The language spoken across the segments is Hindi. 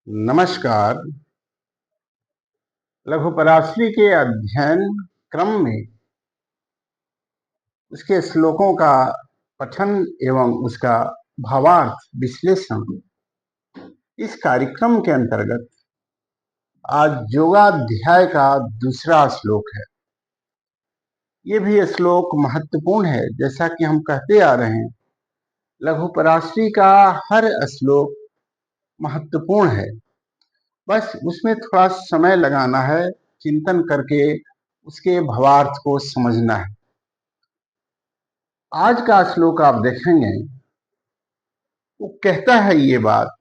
नमस्कार। लघु पराशरी के अध्ययन क्रम में उसके श्लोकों का पठन एवं उसका भावार्थ विश्लेषण इस कार्यक्रम के अंतर्गत आज योगाध्याय का दूसरा श्लोक है। ये भी श्लोक महत्वपूर्ण है। जैसा कि हम कहते आ रहे हैं, लघु पराशरी का हर श्लोक महत्वपूर्ण है। बस उसमें थोड़ा समय लगाना है, चिंतन करके उसके भावार्थ को समझना है। आज का श्लोक आप देखेंगे, वो कहता है ये बात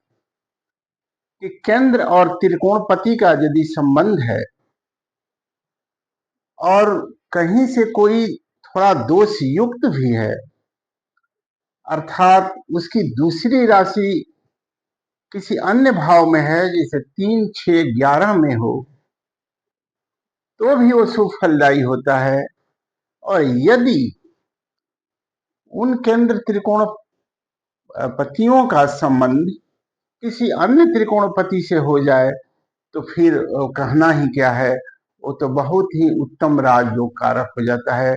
कि केंद्र और त्रिकोणपति का यदि संबंध है और कहीं से कोई थोड़ा दोष युक्त भी है, अर्थात उसकी दूसरी राशि किसी अन्य भाव में है, जैसे 3, 6, 11 में हो, तो भी वो शुभ फलदायी होता है। और यदि उन केंद्र त्रिकोण पतियों का संबंध किसी अन्य त्रिकोणपति से हो जाए तो फिर कहना ही क्या है, वो तो बहुत ही उत्तम राजयोग कारक हो जाता है।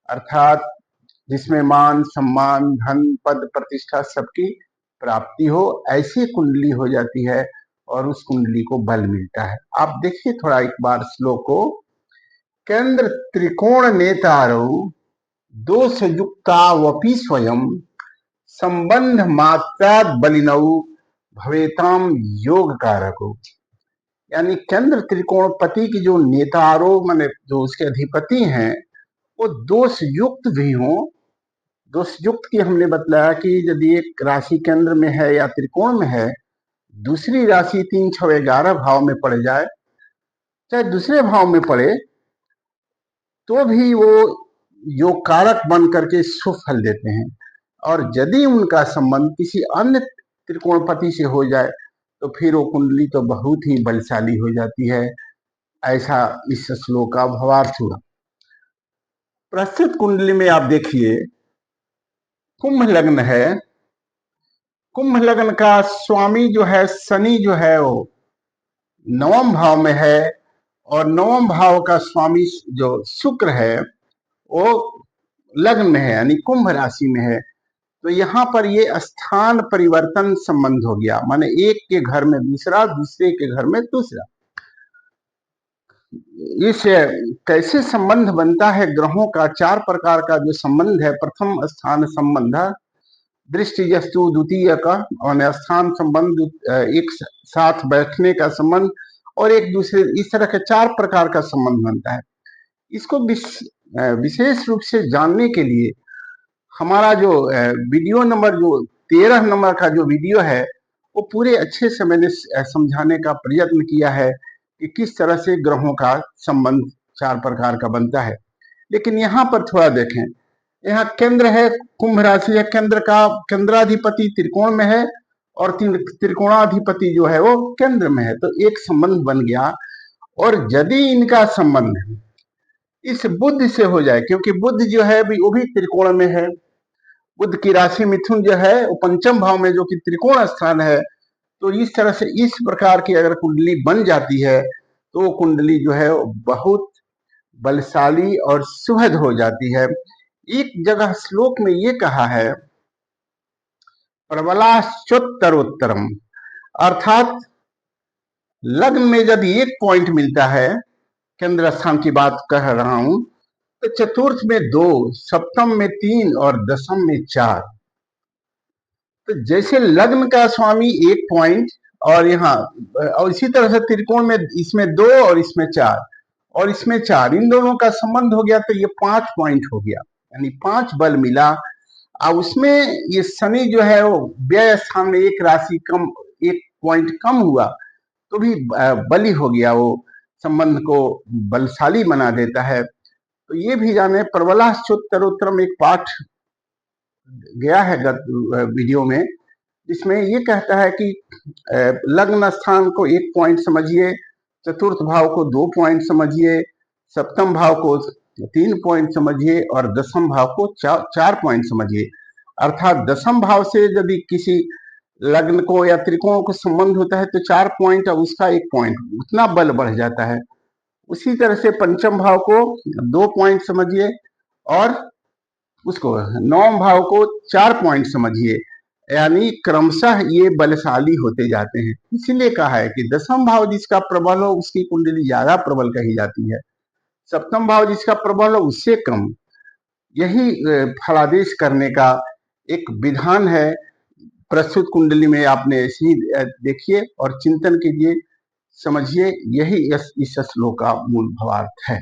अर्थात जिसमें मान, सम्मान, धन, पद, प्रतिष्ठा सबकी प्राप्ति हो, ऐसी कुंडली हो जाती है और उस कुंडली को बल मिलता है। आप देखिए थोड़ा एक बार श्लोक को। केंद्र त्रिकोण नेतारो दोष युक्ता वपि स्वयं संबंध मात्रा बलिनऊ भवेताम योग कारको। यानी केंद्र त्रिकोणपति की जो नेतारो माने जो उसके अधिपति हैं, वो दोष युक्त भी हों। दोष युक्त की हमने बतलाया कि यदि एक राशि केंद्र में है या त्रिकोण में है, दूसरी राशि 3, 6, 11 भाव में पड़ जाए, चाहे दूसरे भाव में पड़े, तो भी वो योग कारक बन करके शुभ फल देते हैं। और यदि उनका संबंध किसी अन्य त्रिकोणपति से हो जाए तो फिर वो कुंडली तो बहुत ही बलशाली हो जाती है। ऐसा इस श्लोक का भावार्थ हुआ। प्रस्तुत कुंडली में आप देखिए, कुंभ लग्न है। कुंभ लग्न का स्वामी जो है शनि जो है वो 9वें भाव में है और 9वें भाव का स्वामी जो शुक्र है वो लग्न में है, यानी कुंभ राशि में है। तो यहाँ पर ये स्थान परिवर्तन संबंध हो गया, माने एक के घर में दूसरा, दूसरे के घर में तीसरा। इस कैसे संबंध बनता है ग्रहों का? 4 प्रकार का जो संबंध है। प्रथम स्थान संबंध, दृष्टि यस्तु द्वितीय का, और स्थान संबंध, एक साथ बैठने का संबंध, और एक दूसरे, इस तरह के 4 प्रकार का संबंध बनता है। इसको विशेष रूप से जानने के लिए हमारा जो वीडियो नंबर जो 13 नंबर का जो वीडियो है, वो पूरे अच्छे से मैंने समझाने का प्रयत्न किया है कि किस तरह से ग्रहों का संबंध 4 प्रकार का बनता है। लेकिन यहाँ पर थोड़ा देखें, यहाँ केंद्र है, कुंभ राशि है, केंद्र का केंद्राधिपति त्रिकोण में है और त्रिकोणाधिपति जो है वो केंद्र में है, तो एक संबंध बन गया। और यदि इनका संबंध इस बुध से हो जाए, क्योंकि बुध जो है वो भी त्रिकोण में है, बुध की राशि मिथुन जो है वो 5वें भाव में, जो कि त्रिकोण स्थान है, तो इस तरह से इस प्रकार की अगर कुंडली बन जाती है तो कुंडली जो है बहुत बलशाली और सुहद हो जाती है। एक जगह श्लोक में ये कहा है, प्रबलाश्चोत्तरोत्तरम, अर्थात लग्न में यदि 1 पॉइंट मिलता है, केंद्र स्थान की बात कह रहा हूं, तो चतुर्थ में 2, सप्तम में 3 और दशम में 4। तो जैसे लग्न का स्वामी 1 पॉइंट, और यहाँ और इसी तरह से त्रिकोण में इसमें 2 और इसमें 4 और इसमें 4, इन दोनों का संबंध हो गया, तो ये 5 पॉइंट हो गया, यानी 5 बल मिला। अब उसमें ये शनि जो है वो व्यय स्थान में 1 राशि कम, 1 पॉइंट कम हुआ, तो भी बली हो गया, वो संबंध को बलशाली बना देता है। तो ये भी जाने, प्रबलाश्चोत्तरोत्तरम एक पाठ गया है वीडियो में, इसमें ये कहता है कि लग्न स्थान को 1 पॉइंट समझिए, चतुर्थ भाव को 2 पॉइंट समझिए, सप्तम भाव को 3 पॉइंट समझिए और दशम भाव को 4 पॉइंट समझिए। अर्थात दशम भाव से यदि किसी लग्न को या त्रिकोण को संबंध होता है तो 4 पॉइंट और उसका 1 पॉइंट, उतना बल बढ़ जाता है। उसी तरह से पंचम भाव को 2 पॉइंट समझिए और उसको नवम भाव को 4 पॉइंट समझिए, यानी क्रमशः ये बलशाली होते जाते हैं। इसीलिए कहा है कि दसम भाव जिसका प्रबल हो उसकी कुंडली ज्यादा प्रबल कही जाती है, सप्तम भाव जिसका प्रबल हो उससे कम। यही फलादेश करने का एक विधान है। प्रस्तुत कुंडली में आपने ऐसे ही देखिए और चिंतन कीजिए, समझिए, यही इस श्लोक का मूल भावार्थ है।